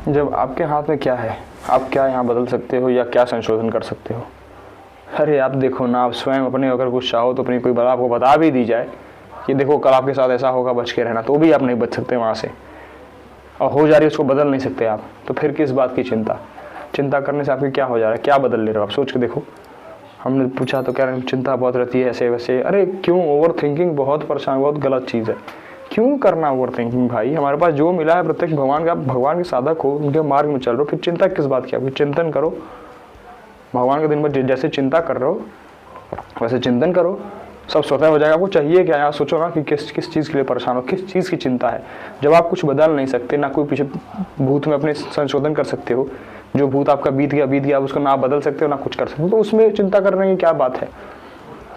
जब आपके हाथ में क्या है, आप क्या यहाँ बदल सकते हो या क्या संशोधन कर सकते हो? अरे आप देखो ना, आप स्वयं अपने अगर कुछ चाहो तो अपनी कोई बात आपको बता भी दी जाए कि देखो कल आपके साथ ऐसा होगा, बच के रहना, तो भी आप नहीं बच सकते वहाँ से, और हो जा रही है उसको बदल नहीं सकते आप, तो फिर किस बात की चिंता? चिंता करने से आपकी क्या हो जा रहा है, क्या बदल ले रहे हो आप? सोच के देखो। हमने पूछा तो कह रहे हैं चिंता बहुत रहती है ऐसे वैसे। अरे क्यों? ओवर थिंकिंग बहुत परेशान, बहुत गलत चीज़ है। क्यों करना ओवर थिंकिंग भाई? हमारे पास जो मिला है प्रत्यक्ष भगवान का, भगवान के साधक हो, उनके मार्ग में चल रहे हो, फिर चिंता किस बात की? आपकी चिंतन करो, भगवान के दिन में जैसे चिंता कर रहे हो वैसे चिंतन करो, सब स्वतः हो जाएगा। आपको चाहिए क्या? यहाँ सोचो ना कि किस चीज़ के लिए परेशान हो, किस चीज़ की चिंता है। जब आप कुछ बदल नहीं सकते, ना कोई पीछे भूत में अपने संशोधन कर सकते हो, जो भूत आपका बीत गया आप उसको ना बदल सकते हो ना कुछ कर सकते हो, तो उसमें चिंता करने की क्या बात है?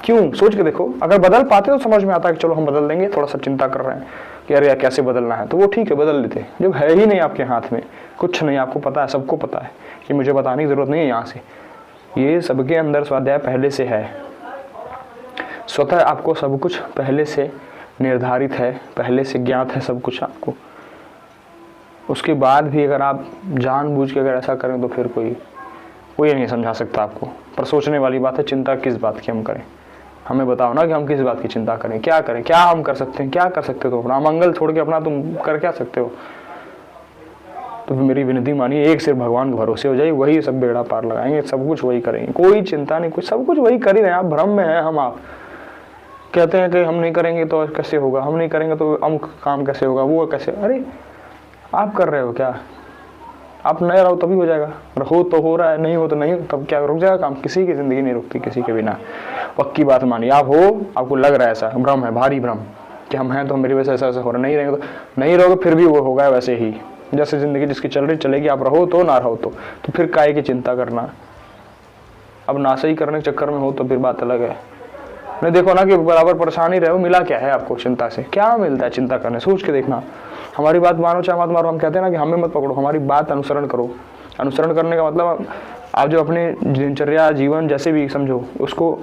क्यों? सोच के देखो। अगर बदल पाते तो समझ में आता है कि चलो हम बदल देंगे, थोड़ा सा चिंता कर रहे हैं कि अरे यार कैसे बदलना है, तो वो ठीक है बदल लेते। जब है ही नहीं आपके हाथ में कुछ नहीं, आपको पता है, सबको पता है कि मुझे बताने की ज़रूरत नहीं है यहाँ से, ये सबके अंदर स्वाध्याय पहले से है, स्वतः आपको सब कुछ पहले से निर्धारित है, पहले से ज्ञात है सब कुछ आपको। उसके बाद भी अगर आप जानबूझ के अगर ऐसा करें तो फिर कोई नहीं समझा सकता आपको। पर सोचने वाली बात है, चिंता किस बात की हम करें? हमें बताओ ना कि हम किस बात की चिंता करें, क्या करें, क्या हम कर सकते हैं, क्या कर सकते हो? तो अपना मंगल छोड़ के अपना तुम कर क्या सकते हो? तो मेरी विनती मानिए, एक सिर्फ भगवान के भरोसे हो जाइए, वही सब बेड़ा पार लगाएंगे, सब कुछ वही करेंगे, कोई चिंता नहीं, कुछ सब कुछ वही कर ही रहे हैं। आप भ्रम में हैं, हम आप कहते हैं कि हम नहीं करेंगे तो कैसे होगा, हम नहीं करेंगे तो अमुक काम कैसे होगा, वो कैसे? अरे आप कर रहे हो क्या? आप नहीं रहो तभी हो जाएगा, हो तो हो रहा है, नहीं हो तो नहीं, तब क्या रुक जाएगा काम? किसी की ज़िंदगी नहीं रुकती किसी के बिना। पक्की बात मानिए, आप हो, आपको लग रहा है ऐसा भ्रम है, भारी भ्रम कि हम हैं तो मेरी वजह से ऐसा ऐसा हो रहा है, नहीं रहेंगे तो नहीं रहोगे, फिर भी वो होगा वैसे ही जैसे ज़िंदगी जिसकी चल रही चलेगी। आप रहो तो ना रहो तो फिर काहे की चिंता करना? अब नासही करने के चक्कर में हो तो फिर बात अलग है। नहीं देखो ना कि बराबर परेशान ही रहे हो, मिला क्या है आपको चिंता से? क्या मिलता है चिंता करने? सोच के देखना। हमारी बात मानो चाहे मत मानो, हम कहते हैं ना कि हमें मत पकड़ो, हमारी बात अनुसरण करो। अनुसरण करने का मतलब आप जो अपने दिनचर्या जीवन जैसे भी समझो उसको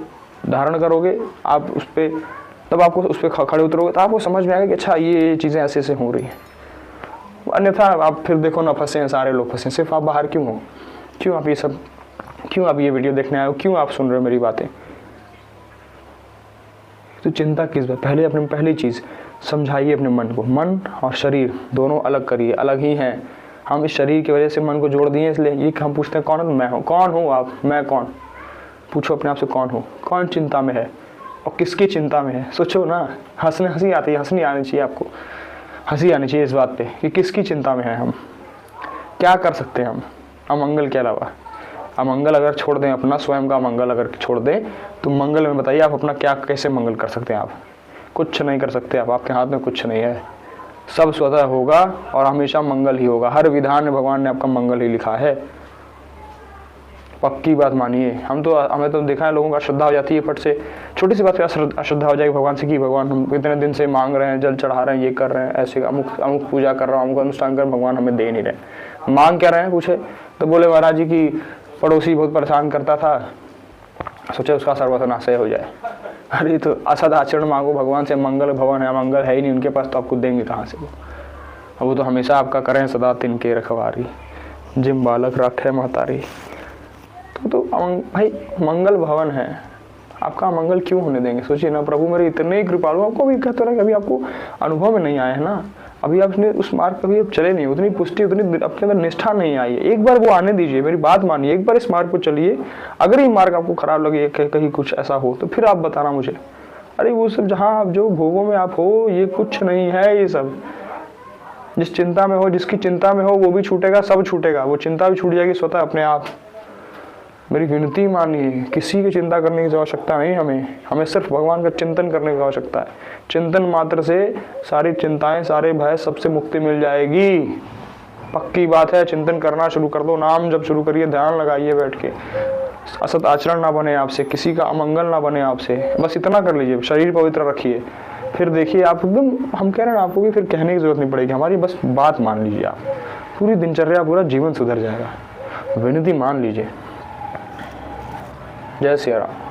धारण करोगे, आप उस पर तब आपको उस पर खड़े उतरोगे तो आपको समझ में आएगा कि अच्छा ये चीज़ें ऐसे ऐसे हो रही हैं। अन्यथा आप फिर देखो ना, फंसे हैं सारे लोग, फंसे। सिर्फ आप बाहर क्यों हो? क्यों आप ये सब, क्यों आप ये वीडियो देखने आए हो? क्यों आप सुन रहे हो मेरी बातें? तो चिंता किस बात? पहली चीज़ समझाइए अपने मन को। मन और शरीर दोनों अलग करिए, अलग ही हैं। हम इस शरीर की वजह से मन को जोड़ दिए, इसलिए ये हम पूछते हैं कौन है? मैं हूँ। कौन हूँ आप? मैं कौन? पूछो अपने आप से, कौन हो? कौन चिंता में है और किसकी चिंता में है? सोचो ना। हंसी आती है, हंसी आनी चाहिए आपको, हंसी आनी चाहिए इस बात पे कि किसकी चिंता में है हम, क्या कर सकते हैं हम अमंगल के अलावा। अमंगल अगर छोड़ दें, अपना स्वयं का मंगल अगर छोड़ दें, तो मंगल में बताइए आप अपना क्या कैसे मंगल कर सकते हैं? आप कुछ नहीं कर सकते। आप, आपके हाथ में कुछ नहीं है, सब स्वतः होगा और हमेशा मंगल ही होगा। हर विधान में भगवान ने आपका मंगल ही लिखा है, पक्की बात मानिए। हमें तो देखा है लोगों का श्रद्धा हो जाती है फट से, छोटी सी बात पे अश्रद्धा हो जाएगी भगवान से कि भगवान हम इतने दिन से मांग रहे हैं, जल चढ़ा रहे हैं, ये कर रहे हैं, ऐसे अमुक पूजा कर रहा हूँ, अमुक अनुष्ठान कर, भगवान हमें दे नहीं रहे। मांग क्या रहे हैं पूछे तो बोले महाराज जी की पड़ोसी बहुत परेशान करता था, सोचे उसका सर्वनाश हो जाए। अरे तो असद आचरण मांगो भगवान से, मंगल भवन है, मंगल है ही नहीं उनके पास, तो आपको देंगे कहाँ से वो तो हमेशा आपका करें सदा तिनके रखवारी, जिम बालक रखे महतारी। तो भाई मंगल भवन है, आपका मंगल क्यों होने देंगे? सोचिए ना, प्रभु मेरे इतने कृपालु, आपको भी कहते रहे अभी आपको अनुभव में नहीं आए हैं ना, अभी आपने उस मार्ग पर भी चले नहीं, उतनी पुष्टि, उतनी अपने अंदर निष्ठा नहीं आई है। एक बार वो आने दीजिए, मेरी बात मानिए, एक बार इस मार्ग पर चलिए। अगर ये मार्ग आपको खराब लगे, कहीं कुछ ऐसा हो तो फिर आप बताना मुझे। अरे वो सब जहाँ आप जो भोगों में आप हो, ये कुछ नहीं है। ये सब जिस चिंता में हो, जिसकी चिंता में हो, वो भी छूटेगा, सब छूटेगा, वो चिंता भी छूट जाएगी स्वतः अपने आप। मेरी विनती मानिए, किसी की चिंता करने की आवश्यकता नहीं, हमें सिर्फ भगवान का चिंतन करने की आवश्यकता है। चिंतन मात्र से सारी चिंताएं, सारे भय, सबसे मुक्ति मिल जाएगी, पक्की बात है। चिंतन करना शुरू कर दो, नाम जब शुरू करिए, ध्यान लगाइए बैठ के, असत आचरण ना बने आपसे, किसी का अमंगल ना बने आपसे, बस इतना कर लीजिए, शरीर पवित्र रखिए, फिर देखिए आप एकदम, हम कह रहे हैं आपको कि फिर कहने की जरूरत नहीं पड़ेगी हमारी, बस बात मान लीजिए आप, पूरी दिनचर्या, पूरा जीवन सुधर जाएगा। विनती मान लीजिए। जय सिया राम।